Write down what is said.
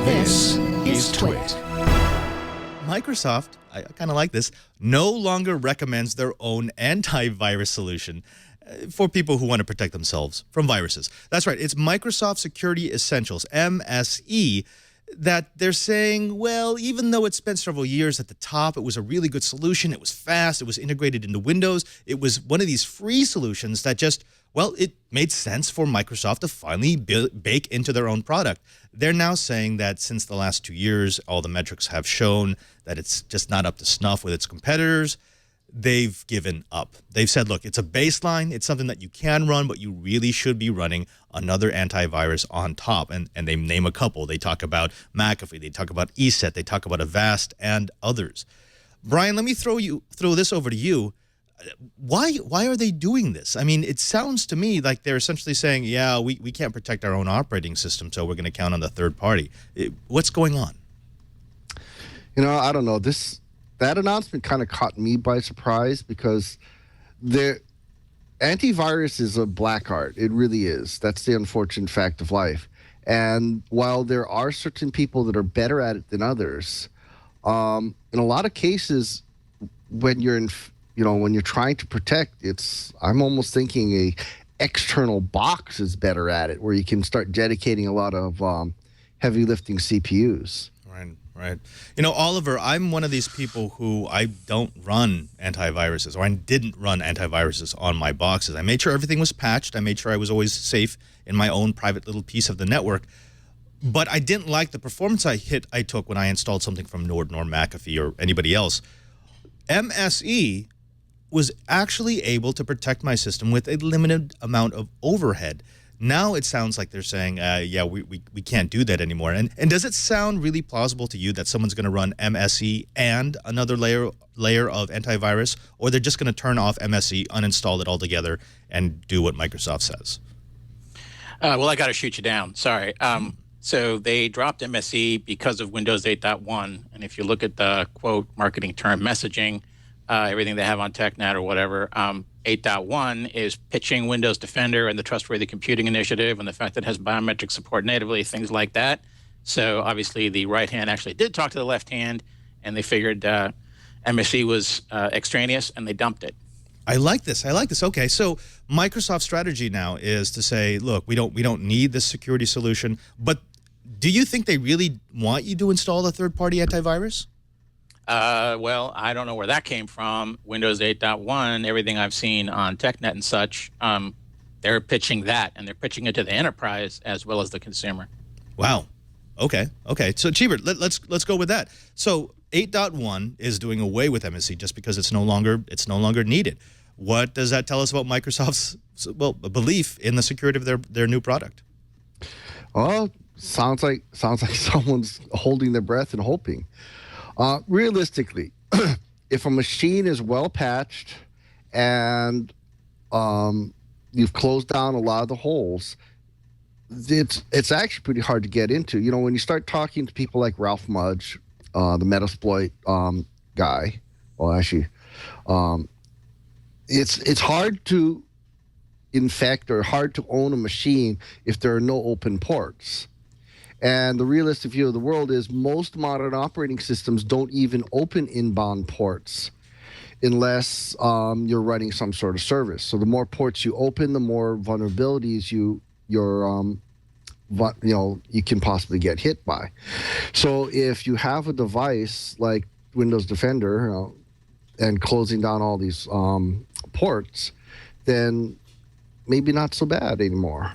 This is TWiET. Microsoft, I kind of like this, no longer recommends their own antivirus solution for people who want to protect themselves from viruses. That's right, it's Microsoft Security Essentials, MSE, that they're saying, well, even though it spent several years at the top, it was a really good solution, it was fast, it was integrated into Windows, it was one of these free solutions that just, well, it made sense for Microsoft to finally bake into their own product. They're now saying that since the last 2 years, all the metrics have shown that it's just not up to snuff with its competitors. They've given up. They've said, look, it's a baseline. It's something that you can run, but you really should be running another antivirus on top. And they name a couple. They talk about McAfee. They talk about ESET. They talk about Avast and others. Brian, let me throw this over to you. Why are they doing this? I mean, it sounds to me like they're essentially saying, yeah, we can't protect our own operating system, so we're going to count on the third party. What's going on? You know, I don't know. That announcement kind of caught me by surprise because antivirus is a black art. It really is. That's the unfortunate fact of life. And while there are certain people that are better at it than others, in a lot of cases, when you're trying to protect, I'm almost thinking a external box is better at it, where you can start dedicating a lot of heavy lifting CPUs. Right. You know, Oliver, I'm one of these people who I don't run antiviruses, or I didn't run antiviruses on my boxes. I made sure everything was patched. I made sure I was always safe in my own private little piece of the network. But I didn't like the performance I took when I installed something from Norton or McAfee or anybody else. MSE was actually able to protect my system with a limited amount of overhead. Now it sounds like they're saying, yeah, we can't do that anymore. And does it sound really plausible to you that someone's going to run MSE and another layer of antivirus, or they're just going to turn off MSE, uninstall it altogether, and do what Microsoft says? Well, I got to shoot you down. Sorry. So they dropped MSE because of Windows 8.1. And if you look at the, quote, marketing term messaging, everything they have on TechNet or whatever, 8.1 is pitching Windows Defender and the Trustworthy Computing Initiative and the fact that it has biometric support natively, things like that. So obviously the right hand actually did talk to the left hand, and they figured MSE was extraneous, and they dumped it. I like this. Okay, so Microsoft's strategy now is to say, look, we don't need this security solution, but do you think they really want you to install a third-party antivirus? Well, I don't know where that came from. Windows 8.1, everything I've seen on TechNet and such, they're pitching that, and they're pitching it to the enterprise as well as the consumer. Wow. Okay. So, Cheever, let's go with that. So, 8.1 is doing away with MSE just because it's no longer needed. What does that tell us about Microsoft's belief in the security of their new product? Well, sounds like someone's holding their breath and hoping. Realistically, if a machine is well patched and you've closed down a lot of the holes, it's actually pretty hard to get into. You know, when you start talking to people like Ralph Mudge, the Metasploit guy, well, actually, it's hard to infect or hard to own a machine if there are no open ports. And the realistic view of the world is most modern operating systems don't even open inbound ports unless you're running some sort of service. So the more ports you open, the more vulnerabilities you can possibly get hit by. So if you have a device like Windows Defender and closing down all these ports, then maybe not so bad anymore.